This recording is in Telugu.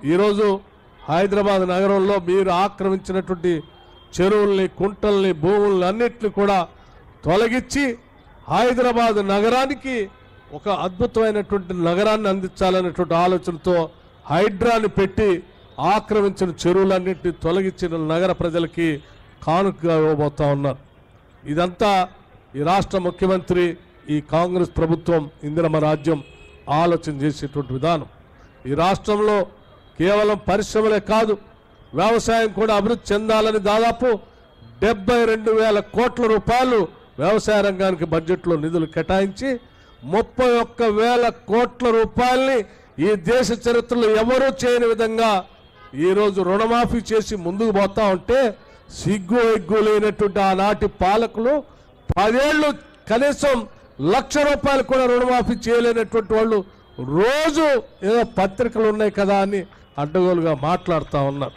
ఈరోజు హైదరాబాద్ నగరంలో మీరు ఆక్రమించినటువంటి చెరువుల్ని, కుంటల్ని, భూముల్ని అన్నిటిని కూడా తొలగించి హైదరాబాద్ నగరానికి ఒక అద్భుతమైనటువంటి నగరాన్ని అందించాలనేటువంటి ఆలోచనతో హైడ్రాని పెట్టి ఆక్రమించిన చెరువులన్నింటినీ తొలగించిన నగర ప్రజలకి కానుకగా ఇవ్వబోతా ఉన్నారు. ఇదంతా ఈ రాష్ట్ర ముఖ్యమంత్రి, ఈ కాంగ్రెస్ ప్రభుత్వం, ఇందిరమ్మ రాజ్యం ఆలోచన చేసేటువంటి విధానం. ఈ రాష్ట్రంలో కేవలం పరిశ్రమలే కాదు, వ్యవసాయం కూడా అభివృద్ధి చెందాలని దాదాపు 72,000 కోట్ల రూపాయలు వ్యవసాయ రంగానికి బడ్జెట్లో నిధులు కేటాయించి 31,000 కోట్ల రూపాయల్ని ఈ దేశ చరిత్రలో ఎవరూ చేయని విధంగా ఈరోజు రుణమాఫీ చేసి ముందుకు పోతా ఉంటే సిగ్గు ఎగ్గు లేనటువంటి ఆనాటి పాలకులు 10 ఏళ్ళు కనీసం 1,00,000 రూపాయలు కూడా రుణమాఫీ చేయలేనటువంటి వాళ్ళు రోజు ఏదో పత్రికలు ఉన్నాయి కదా అని అడ్డగోలుగా మాట్లాడుతూ ఉన్నారు.